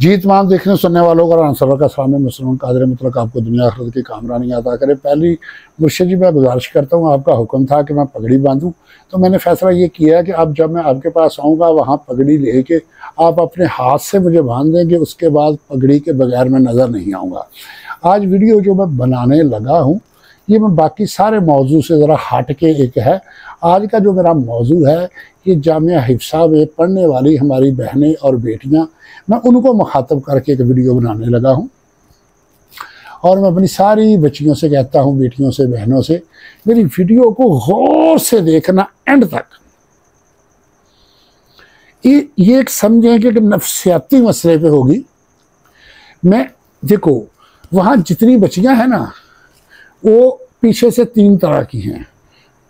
जी तमाम देखने सुनने वालों का आंसर का सलाम मुसलमान कादर मतलब आपको दुनिया आखिरत की कामरानी अता करे। पहली मुर्शिद जी मैं गुजारिश करता हूँ, आपका हुक्म था कि मैं पगड़ी बांधूँ, तो मैंने फैसला ये किया है कि अब जब मैं आपके पास आऊँगा वहाँ पगड़ी लेके आप अपने हाथ से मुझे बांध देंगे, उसके बाद पगड़ी के बगैर मैं नज़र नहीं आऊँगा। आज वीडियो जो मैं बनाने लगा हूँ ये मैं बाकी सारे मौजू से ज़रा हट के एक है। आज का जो मेरा मौजू है ये जामिया हिफ्सा में पढ़ने वाली हमारी बहनें और बेटियां, मैं उनको मुखातब करके एक वीडियो बनाने लगा हूं। और मैं अपनी सारी बच्चियों से कहता हूं, बेटियों से, बहनों से, मेरी वीडियो को गौर से देखना एंड तक। ये एक समझें कि एक नफ्सियाती मसले पे होगी। मैं देखो वहाँ जितनी बच्चियां हैं ना वो पीछे से तीन तरह की हैं।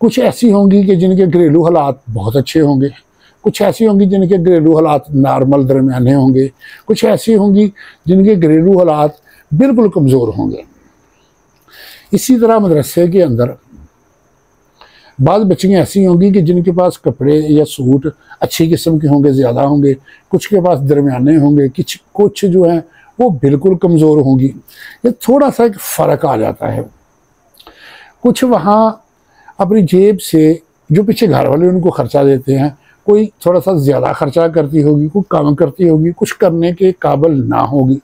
कुछ ऐसी होंगी कि जिनके घरेलू हालात बहुत अच्छे होंगे, कुछ ऐसी होंगी जिनके घरेलू हालात नॉर्मल दरमियाने होंगे, कुछ ऐसी होंगी जिनके घरेलू हालात बिल्कुल कमज़ोर होंगे। इसी तरह मदरसे के अंदर बाद बच्चियाँ ऐसी होंगी कि जिनके पास कपड़े या सूट अच्छी किस्म के होंगे, ज़्यादा होंगे, कुछ के पास दरमियाने होंगे, कुछ जो हैं वो बिल्कुल कमज़ोर होंगी। ये थोड़ा सा एक फ़र्क आ जाता है। कुछ वहाँ अपनी जेब से जो पीछे घर वाले उनको खर्चा देते हैं, कोई थोड़ा सा ज़्यादा खर्चा करती होगी, कोई कम करती होगी, कुछ करने के काबिल ना होगी।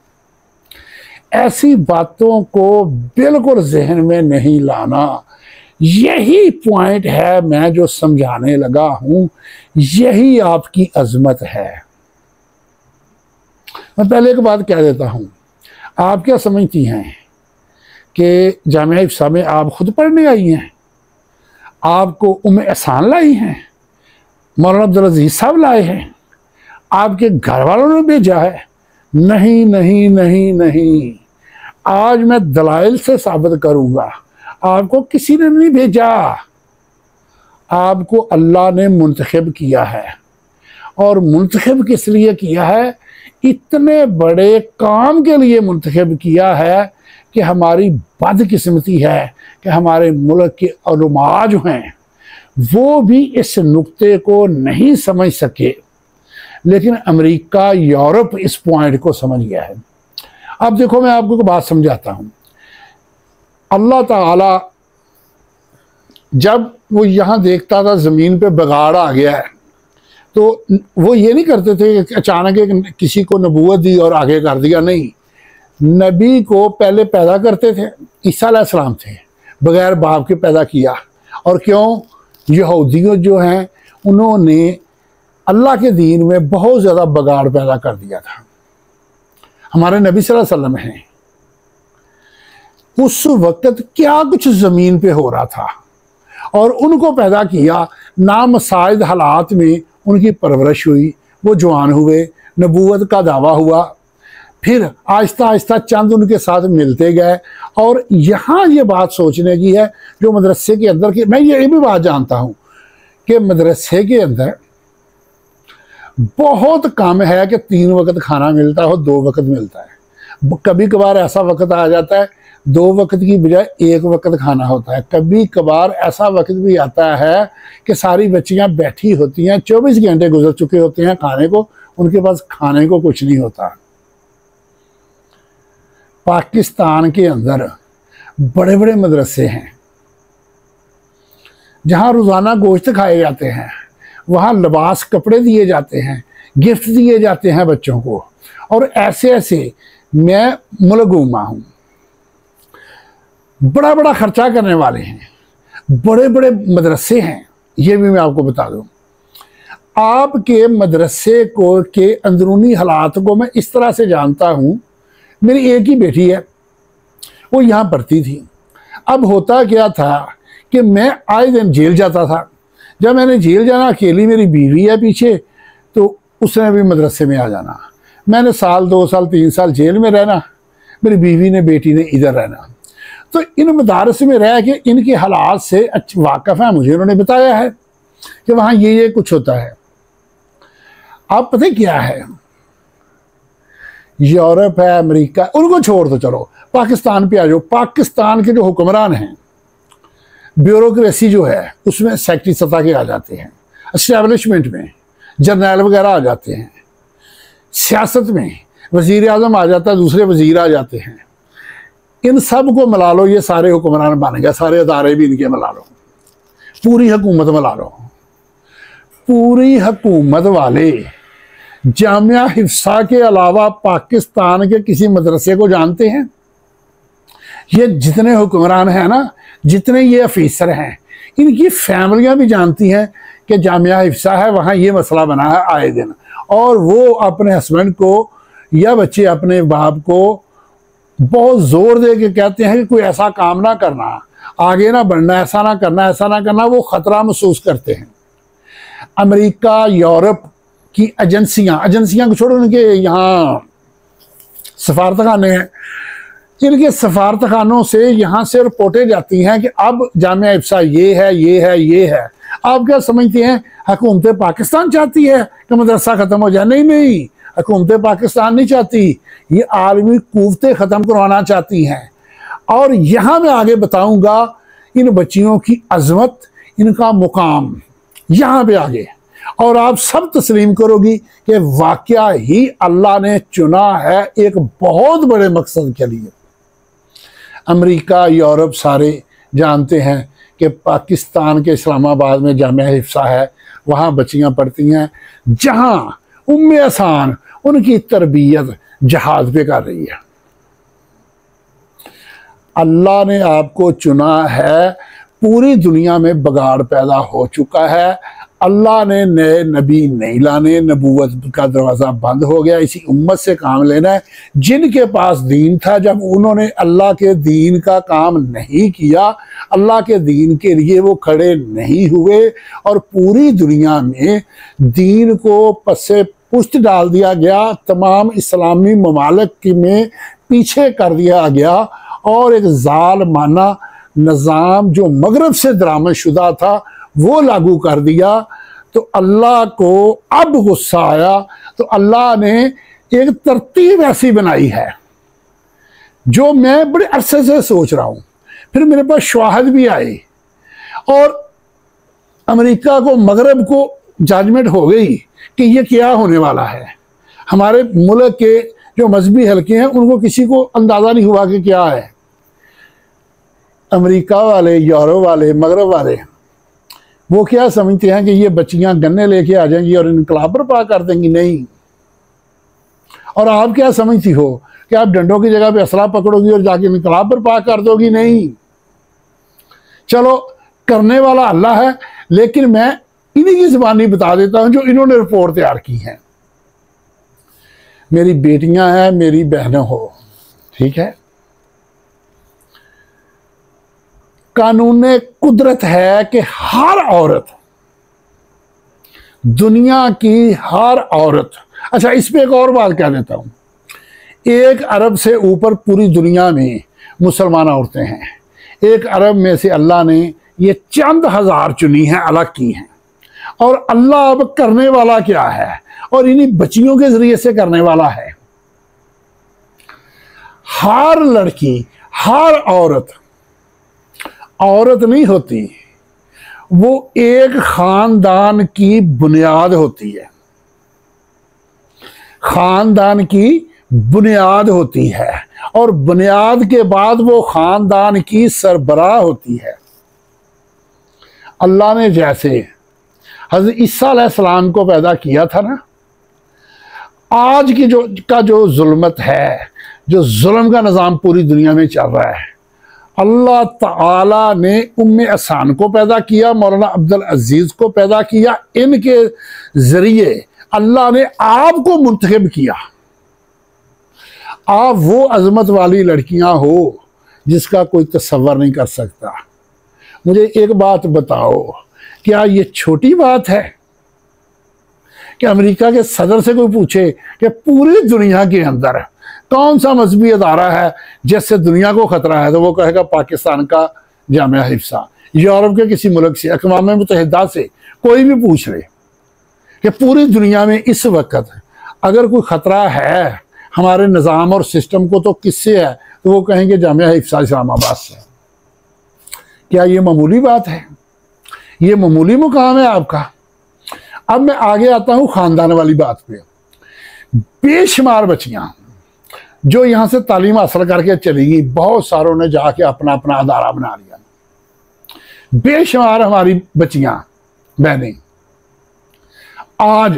ऐसी बातों को बिल्कुल जहन में नहीं लाना। यही पॉइंट है मैं जो समझाने लगा हूँ, यही आपकी अजमत है। मैं पहले एक बात कह देता हूँ, आप क्या समझती हैं कि जामिया हिफ्सा में आप खुद पढ़ने आई हैं, आपको उम्मे एहसान लाई हैं, मौलाना अब्दुल अजीज साहब लाए हैं, आपके घर वालों ने भेजा है? नहीं नहीं नहीं नहीं, आज मैं दलाइल से साबित करूंगा आपको किसी ने नहीं भेजा, आपको अल्लाह ने मुंतखब किया है। और मुंतखब किस लिए किया है? इतने बड़े काम के लिए मुंतखब किया है कि हमारी बदकिस्मती है कि हमारे मुल्क के उलमा जो हैं वो भी इस नुक्ते को नहीं समझ सके, लेकिन अमेरिका, यूरोप इस पॉइंट को समझ गया है। अब देखो मैं आपको एक बात समझाता हूँ। अल्लाह ताला जब वो यहाँ देखता था ज़मीन पे बिगाड़ आ गया है, तो वो ये नहीं करते थे कि अचानक एक किसी को नबूवत दी और आगे कर दिया। नहीं, नबी को पहले पैदा करते थे, ईसा अलैहिस्सलाम थे, बगैर बाप के पैदा किया। और क्यों? यहूदियों जो हैं उन्होंने अल्लाह के दीन में बहुत ज़्यादा बगाड़ पैदा कर दिया था। हमारे नबी सल्लल्लाहु अलैहि वसल्लम हैं, उस वक्त क्या कुछ ज़मीन पे हो रहा था और उनको पैदा किया। नामसाइद हालात में उनकी परवरिश हुई, वो जवान हुए, नबूवत का दावा हुआ, फिर आहिस्ता आहिस्ता चंद उनके साथ मिलते गए। और यहाँ ये बात सोचने की है जो मदरसे के अंदर की, मैं ये भी बात जानता हूँ कि मदरसे के अंदर बहुत कम है कि 3 वक्त खाना मिलता हो, 2 वक्त मिलता है। कभी कभार ऐसा वक्त आ जाता है 2 वक्त की बजाय 1 वक्त खाना होता है। कभी कभार ऐसा वक्त भी आता है कि सारी बच्चियां बैठी होती हैं, 24 घंटे गुजर चुके होते हैं खाने को, उनके पास खाने को कुछ नहीं होता। पाकिस्तान के अंदर बड़े बड़े मदरसे हैं जहाँ रोज़ाना गोश्त खाए जाते हैं, वहाँ लिबास, कपड़े दिए जाते हैं, गिफ्ट दिए जाते हैं बच्चों को। और ऐसे ऐसे मैं मुल्क घूमा हूँ, बड़ा बड़ा खर्चा करने वाले हैं, बड़े बड़े मदरसे हैं। ये भी मैं आपको बता दूँ, आपके मदरसे को के अंदरूनी हालात को मैं इस तरह से जानता हूँ। मेरी एक ही बेटी है, वो यहाँ पढ़ती थी। अब होता क्या था कि मैं आए दिन जेल जाता था। जब मैंने जेल जाना, अकेली मेरी बीवी है पीछे, तो उसने भी मदरसे में आ जाना। मैंने साल, 2 साल, 3 साल जेल में रहना, मेरी बीवी ने, बेटी ने इधर रहना। तो इन मदारस में रह के इनके हालात से अच्छे वाकिफ़ है, मुझे उन्होंने बताया है कि वहाँ ये कुछ होता है। आप पता क्या है, यूरोप है, अमेरिका, उनको छोड़ दो, चलो पाकिस्तान पे आ जाओ। पाकिस्तान के जो हुक्मरान हैं, ब्यूरोक्रेसी जो है उसमें सेक्रेटरी सतह के आ जाते हैं, एस्टेब्लिशमेंट में जर्नैल वगैरह आ जाते हैं, सियासत में वज़ीर आज़म आ जाता है, दूसरे वज़ीर आ जाते हैं। इन सब को मिला लो, ये सारे हुक्मरान बन गए, सारे अदारे भी इनके मिला लो, पूरी हुकूमत मिला लो। पूरी हुकूमत वाले जामिया हिफ्सा के अलावा पाकिस्तान के किसी मदरसे को जानते हैं? ये जितने हुक्मरान हैं ना, जितने ये अफीसर हैं, इनकी फैमिलियां भी जानती हैं कि जामिया हिफ्सा है, वहाँ ये मसला बना है आए दिन, और वो अपने हस्बैंड को या बच्चे अपने बाप को बहुत जोर दे के कहते हैं कि कोई ऐसा काम ना करना, आगे ना बढ़ना, ऐसा ना करना, ऐसा ना करना। वो ख़तरा महसूस करते हैं। अमेरिका, यूरोप की एजेंसियां को छोड़ो, उनके यहाँ सफारत खाने हैं, इनके सफारत खानों से यहाँ से रिपोर्टें जाती हैं कि अब जामिया हिफ्सा ये है, ये है, ये है। आप क्या समझते हैं हुकूमत पाकिस्तान चाहती है कि मदरसा ख़त्म हो जाए? नहीं नहीं, हुकूमत पाकिस्तान नहीं चाहती, ये आलमी कुव्वतें ख़त्म करवाना चाहती हैं। और यहाँ मैं आगे बताऊँगा इन बच्चियों की अजमत, इनका मुकाम यहाँ पे आगे, और आप सब तस्लीम करोगी कि वाकया ही अल्लाह ने चुना है एक बहुत बड़े मकसद के लिए। अमेरिका, यूरोप सारे जानते हैं कि पाकिस्तान के इस्लामाबाद में जामिया हिफ्सा है, वहाँ बच्चियाँ पढ़ती हैं, जहाँ उम्मे आसान उनकी तरबियत जहाज पे कर रही है। अल्लाह ने आपको चुना है, पूरी दुनिया में बगाड़ पैदा हो चुका है, अल्लाह ने नए नबी नहीं लाने, नबूवत का दरवाज़ा बंद हो गया, इसी उम्मत से काम लेना है। जिनके पास दीन था, जब उन्होंने अल्लाह के दीन का काम नहीं किया, अल्लाह के दीन के लिए वो खड़े नहीं हुए, और पूरी दुनिया में दीन को पस्से पुष्ट डाल दिया गया, तमाम इस्लामी ममालिक में पीछे कर दिया गया, और एक जालमाना निज़ाम जो मगरब से दरामद शुदा था वो लागू कर दिया। तो अल्लाह को अब गुस्सा आया, तो अल्लाह ने एक तरतीब ऐसी बनाई है जो मैं बड़े अरसे से सोच रहा हूँ। फिर मेरे पास शवाहद भी आए, और अमेरिका को, मगरब को जजमेंट हो गई कि ये क्या होने वाला है। हमारे मुल्क के जो मजहबी हल्के हैं उनको किसी को अंदाज़ा नहीं हुआ कि क्या है। अमेरिका वाले, यूरोप वाले, मगरब वाले वो क्या समझते हैं कि ये बच्चियां गन्ने लेके आ जाएंगी और इनकलाब बर्पा कर देंगी? नहीं। और आप क्या समझती हो कि आप डंडों की जगह पे असला पकड़ोगी और जाके इनकलाब बर्पा कर दोगी? नहीं। चलो, करने वाला अल्लाह है, लेकिन मैं इन्हीं की ज़बानी बता देता हूं जो इन्होंने रिपोर्ट तैयार की है। मेरी बेटियां हैं, मेरी बहनें हो, ठीक है, कानून कुदरत है कि हर औरत, दुनिया की हर औरत, अच्छा इस पे एक और बात कह देता हूँ, 1 अरब से ऊपर पूरी दुनिया में मुसलमान औरतें हैं। 1 अरब में से अल्लाह ने ये चंद हज़ार चुनी हैं, अलग की हैं, और अल्लाह अब करने वाला क्या है, और इन्हीं बच्चियों के जरिए से करने वाला है। हर लड़की, हर औरत औरत नहीं होती, वो एक खानदान की बुनियाद होती है, खानदान की बुनियाद होती है, और बुनियाद के बाद वो खानदान की सरबराह होती है। अल्लाह ने जैसे हज़रत ईसा अलैहिस्सलाम को पैदा किया था ना, आज की जो जुल्मत है, जो जुल्म का निज़ाम पूरी दुनिया में चल रहा है, अल्लाह ताला ने उम्मे असान को पैदा किया, मौलाना अब्दुल अजीज़ को पैदा किया, इनके ज़रिए अल्लाह ने आपको मुंतखब किया। आप वो अजमत वाली लड़कियां हो जिसका कोई तसव्वुर नहीं कर सकता। मुझे एक बात बताओ, क्या ये छोटी बात है कि अमेरिका के सदर से कोई पूछे कि पूरी दुनिया के अंदर कौन सा मजहबी अदारा है जिससे दुनिया को खतरा है, तो वो कहेगा पाकिस्तान का जामिया हिफ्सा। यूरोप के किसी मुल्क से, अक़वाम मुत्तहिदा से कोई भी पूछ ले कि पूरी दुनिया में इस वक्त अगर कोई ख़तरा है हमारे निज़ाम और सिस्टम को तो किससे है, तो वो कहेंगे जामिया हिफ्सा इस्लामाबाद से। क्या ये मामूली बात है? ये मामूली मुकाम है आपका? अब मैं आगे आता हूँ ख़ानदान वाली बात पे। बेशुमार बच्चियाँ जो यहाँ से तालीम हासिल करके चली गई, बहुत सारों ने जाके अपना अपना अदारा बना लिया। बेशुमार हमारी बच्चियां बहनें आज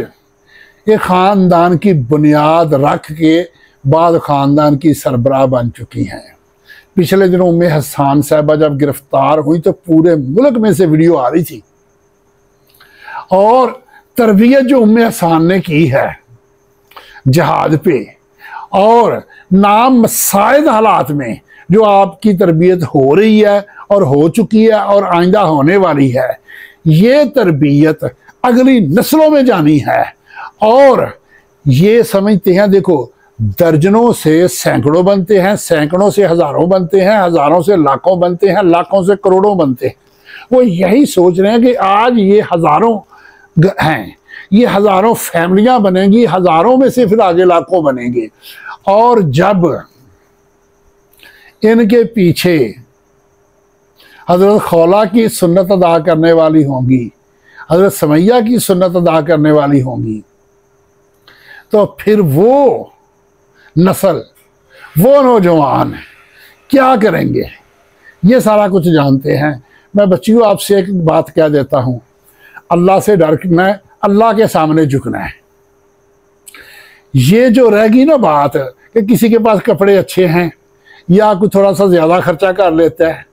एक खानदान की बुनियाद रख के बाद खानदान की सरबराह बन चुकी हैं। पिछले दिनों उम्मे हसन साहबा जब गिरफ्तार हुई तो पूरे मुल्क में से वीडियो आ रही थी, और तरबियत जो उम्मे हसन ने की है जहाद पे और नामसाइद हालात में जो आपकी तरबियत हो रही है और हो चुकी है और आइंदा होने वाली है, ये तरबियत अगली नस्लों में जानी है। और ये समझते हैं, देखो दर्जनों से सैकड़ों बनते हैं, सैकड़ों से हजारों बनते हैं, हजारों से लाखों बनते हैं, लाखों से करोड़ों बनते हैं। वो यही सोच रहे हैं कि आज ये हजारों हैं, ये हजारों फैमिलियां बनेंगी, हजारों में से फिर आगे लाखों बनेंगे। और जब इनके पीछे हजरत खौला की सुन्नत अदा करने वाली होंगी, हजरत समैया की सुन्नत अदा करने वाली होंगी, तो फिर वो नस्ल, वो नौजवान क्या करेंगे, ये सारा कुछ जानते हैं। मैं बच्चियों आपसे एक बात कह देता हूं, अल्लाह से डरना है, अल्लाह के सामने झुकना है। ये जो रहेगी ना बात कि किसी के पास कपड़े अच्छे हैं या कोई थोड़ा सा ज्यादा खर्चा कर लेता है,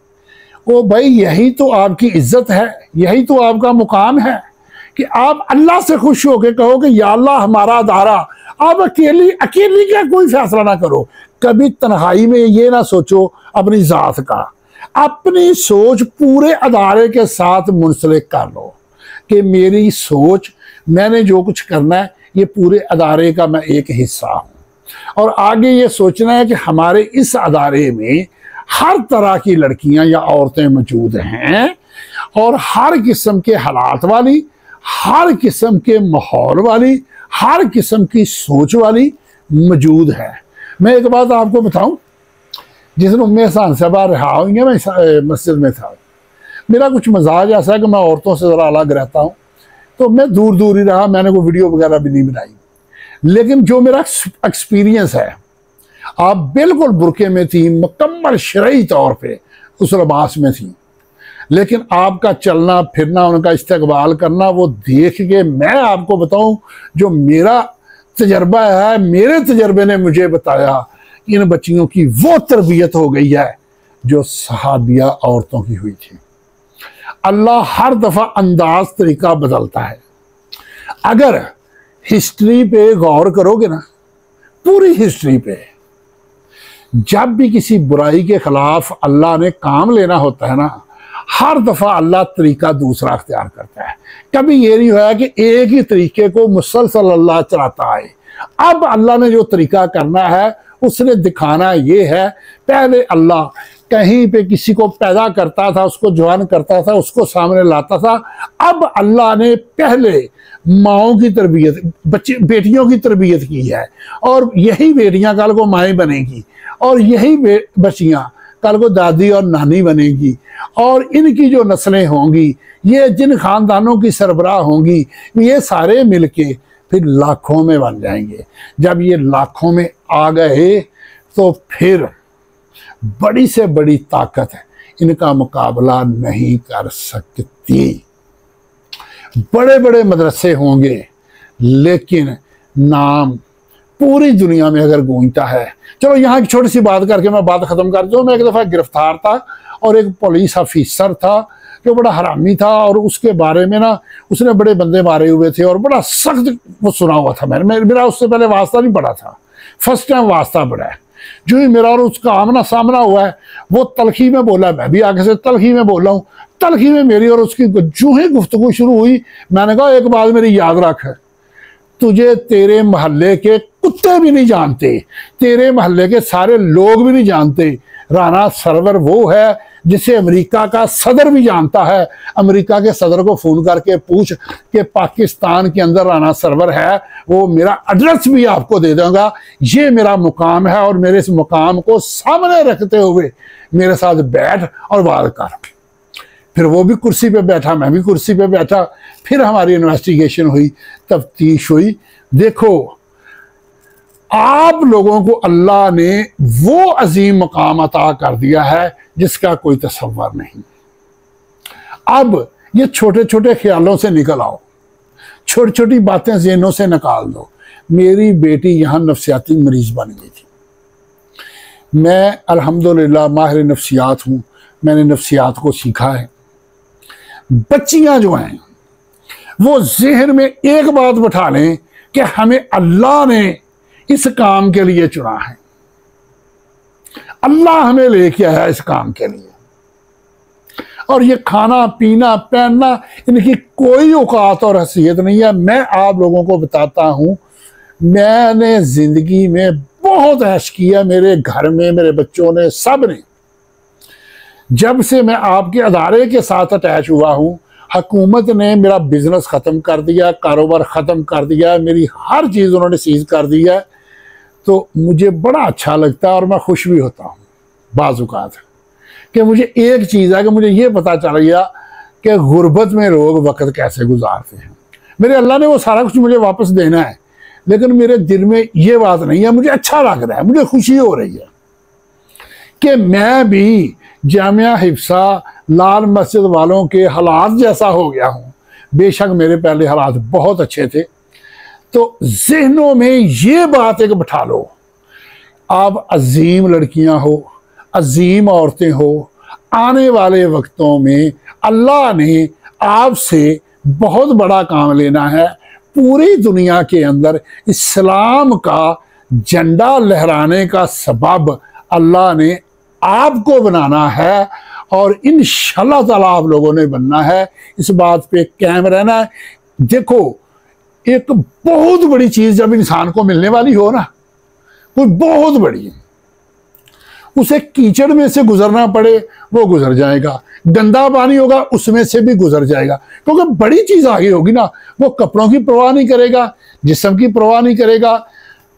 वो भाई यही तो आपकी इज्जत है, यही तो आपका मुकाम है कि आप अल्लाह से खुश होकर कहो कि या अल्लाह हमारा अदारा, आप अकेली का कोई फैसला ना करो। कभी तन्हाई में ये ना सोचो अपनी जात का, अपनी सोच पूरे अदारे के साथ मुंसलिक कर लो कि मेरी सोच, मैंने जो कुछ करना है ये पूरे अदारे का मैं एक हिस्सा हूं। और आगे ये सोचना है कि हमारे इस अदारे में हर तरह की लड़कियां या औरतें मौजूद हैं और हर किस्म के हालात वाली, हर किस्म के माहौल वाली, हर किस्म की सोच वाली मौजूद है। मैं एक बात आपको बताऊं, जिस दिन उम्मे हसन साहबा रहा हुई है, मैं मस्जिद में था, मेरा कुछ मजाज ऐसा है कि मैं औरतों से ज़रा अलग रहता हूं, तो मैं दूर दूर ही रहा, मैंने कोई वीडियो वगैरह भी नहीं बनाई। लेकिन जो मेरा एक्सपीरियंस है, आप बिल्कुल बुरके में थी, मुकम्मल शरई तौर पे उस लिबास में थी, लेकिन आपका चलना फिरना, उनका इस्तकबाल करना, वो देख के मैं आपको बताऊं, जो मेरा तजर्बा है, मेरे तजर्बे ने मुझे बताया कि इन बच्चियों की वो तरबियत हो गई है जो सहाबिया औरतों की हुई थी। अल्लाह हर दफा अंदाज तरीका बदलता है। अगर हिस्ट्री पे गौर करोगे ना, पूरी हिस्ट्री पे, जब भी किसी बुराई के खिलाफ अल्लाह ने काम लेना होता है ना, हर दफा अल्लाह तरीका दूसरा अख्तियार करता है। कभी ये नहीं हुआ कि एक ही तरीके को मुसलसल अल्लाह चलाता है। अब अल्लाह ने जो तरीका करना है उसने दिखाना ये है, पहले अल्लाह कहीं पे किसी को पैदा करता था, उसको जवान करता था, उसको सामने लाता था। अब अल्लाह ने पहले माओं की तरबियत, बेटियों की तरबियत की है, और यही बेटियां कल को माएँ बनेगी, और यही बच्चियां कल को दादी और नानी बनेगी, और इनकी जो नस्लें होंगी, ये जिन खानदानों की सरबराह होंगी, ये सारे मिलके फिर लाखों में बन जाएंगे। जब ये लाखों में आ गए तो फिर बड़ी से बड़ी ताकत है, इनका मुकाबला नहीं कर सकती। बड़े बड़े मदरसे होंगे, लेकिन नाम पूरी दुनिया में अगर गूंजता है। चलो यहाँ एक छोटी सी बात करके मैं बात खत्म कर दूँ। मैं एक दफ़ा गिरफ्तार था और एक पुलिस ऑफिसर था जो बड़ा हरामी था, और उसके बारे में ना उसने बड़े बंदे मारे हुए थे और बड़ा सख्त वो सुना हुआ था। मेरा उससे पहले वास्ता नहीं पड़ा था, फर्स्ट टाइम वास्ता पड़ा है। जो ही मेरा और उसका आमना सामना हुआ है, वो तलखी में बोला, मैं भी आगे से तलखी में बोला हूँ। तलखी में मेरी और उसकी जो ही गुफ्तगू शुरू हुई, मैंने कहा एक बात मेरी याद रख, तुझे तेरे मोहल्ले के कुत्ते भी नहीं जानते, तेरे मोहल्ले के सारे लोग भी नहीं जानते। राना सरवर वो है जिसे अमेरिका का सदर भी जानता है। अमेरिका के सदर को फोन करके पूछ कि पाकिस्तान के अंदर राना सरवर है, वो मेरा एड्रेस भी आपको दे दूंगा। ये मेरा मुकाम है, और मेरे इस मुकाम को सामने रखते हुए मेरे साथ बैठ और बात कर। फिर वो भी कुर्सी पे बैठा, मैं भी कुर्सी पे बैठा। फिर हमारी इन्वेस्टिगेशन हुई, तफ्तीश हुई। देखो आप लोगों को अल्लाह ने वो अजीम मकाम अता कर दिया है जिसका कोई तसव्वुर नहीं। अब ये छोटे छोटे ख्यालों से निकल आओ, छोटी छोटी बातें ज़हनों से निकाल दो। मेरी बेटी यहाँ नफ्सियाती मरीज बन गई थी। मैं अल्हम्दुलिल्लाह माहिर नफ्सियात हूँ, मैंने नफ्सियात को सीखा है। बच्चियाँ जो हैं वो जहन में एक बात बैठा लें कि हमें अल्लाह ने इस काम के लिए चुना है, अल्लाह हमें लेके आया इस काम के लिए। और ये खाना पीना पहनना इनकी कोई औकात और हैसियत नहीं है। मैं आप लोगों को बताता हूँ, मैंने जिंदगी में बहुत ऐश किया, मेरे घर में मेरे बच्चों ने, सब ने। जब से मैं आपके अदारे के साथ अटैच हुआ हूँ, हुकूमत ने मेरा बिजनेस ख़त्म कर दिया, कारोबार ख़त्म कर दिया, मेरी हर चीज़ उन्होंने सीज कर दिया है। तो मुझे बड़ा अच्छा लगता है और मैं खुश भी होता हूँ बाज़ औक़ात कि मुझे एक चीज़ है कि मुझे ये पता चल गया कि गुर्बत में लोग वक्त कैसे गुजारते हैं। मेरे अल्लाह ने वो सारा कुछ मुझे वापस देना है, लेकिन मेरे दिल में ये बात नहीं है। मुझे अच्छा लग रहा है, मुझे खुशी हो रही है कि मैं भी जामिया हिफ्सा लाल मस्जिद वालों के हालात जैसा हो गया हूँ। बेशक मेरे पहले हालात बहुत अच्छे थे। तो जहनों में ये बात एक बिठा लो, आप अजीम लड़कियां हो, अजीम औरतें हो, आने वाले वक्तों में अल्लाह ने आपसे बहुत बड़ा काम लेना है। पूरी दुनिया के अंदर इस्लाम का झंडा लहराने का सबब अल्लाह ने आपको बनाना है और इंशाअल्लाह ताला आप लोगों ने बनना है। इस बात पे कायम रहना है। देखो, एक बहुत बड़ी चीज़ जब इंसान को मिलने वाली हो ना, कोई बहुत बड़ी, उसे कीचड़ में से गुजरना पड़े वो गुजर जाएगा, गंदा पानी होगा उसमें से भी गुजर जाएगा, क्योंकि बड़ी चीज़ आगे होगी ना। वो कपड़ों की परवाह नहीं करेगा, जिस्म की परवाह नहीं करेगा,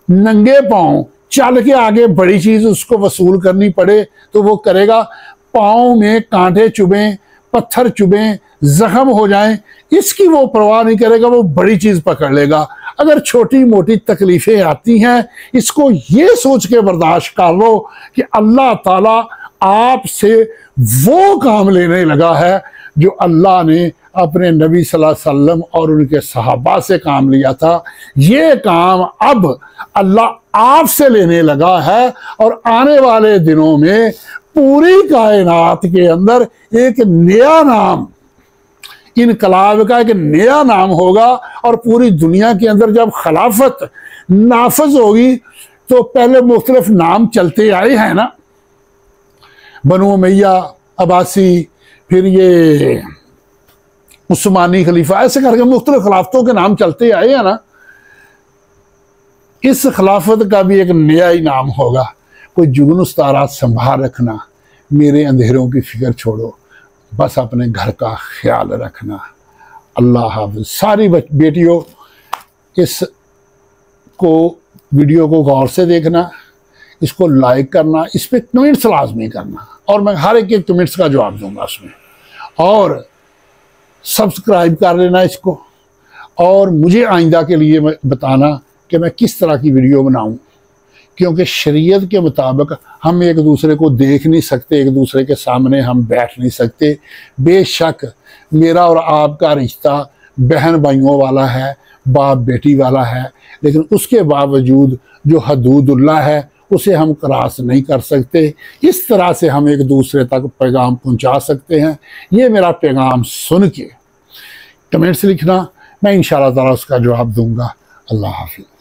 नंगे पाँव चल के आगे बड़ी चीज़ उसको वसूल करनी पड़े तो वो करेगा। पाँव में कांटे चुभें, पत्थर चुभें, जख्म हो जाएं, इसकी वो परवाह नहीं करेगा, वो बड़ी चीज़ पकड़ लेगा। अगर छोटी मोटी तकलीफ़ें आती हैं, इसको ये सोच के बर्दाश्त कर लो कि अल्लाह ताला आपसे वो काम लेने लगा है जो अल्लाह ने अपने नबी सल्लल्लाहु अलैहि वसल्लम और उनके सहाबा से काम लिया था। ये काम अब अल्लाह आपसे लेने लगा है और आने वाले दिनों में पूरी कायनात के अंदर एक नया नाम, इनकलाब का एक नया नाम होगा। और पूरी दुनिया के अंदर जब खिलाफत नाफज होगी तो पहले मुख्तलिफ नाम चलते आए हैं ना, बनु उमैया, अब्बासी, फिर ये उस्मानी खलीफा, ऐसे करके मुख्तलिफ खिलाफतों के नाम चलते आए हैं ना। इस खिलाफत का भी एक नया ही नाम होगा। कोई जुगनू तारात संभाल रखना, मेरे अंधेरों की फिक्र छोड़ो, बस अपने घर का ख्याल रखना। अल्लाह हाफ़िज़। सारी बेटियों, इस को वीडियो को गौर से देखना, इसको लाइक करना, इस पर कमेंट्स लाजमी करना और मैं हर एक कमेंट्स का जवाब दूंगा उसमें, और सब्सक्राइब कर लेना इसको। और मुझे आइंदा के लिए बताना कि मैं किस तरह की वीडियो बनाऊं, क्योंकि शरीयत के मुताबिक हम एक दूसरे को देख नहीं सकते, एक दूसरे के सामने हम बैठ नहीं सकते। बेशक मेरा और आपका रिश्ता बहन भाइयों वाला है, बाप बेटी वाला है, लेकिन उसके बावजूद जो हदूदुल्लाह है उसे हम क्रॉस नहीं कर सकते। इस तरह से हम एक दूसरे तक पैगाम पहुंचा सकते हैं। ये मेरा पैगाम सुन के कमेंट्स लिखना, मैं इंशाअल्लाह ताला उसका जवाब दूंगा। अल्लाह हाफ़िज़।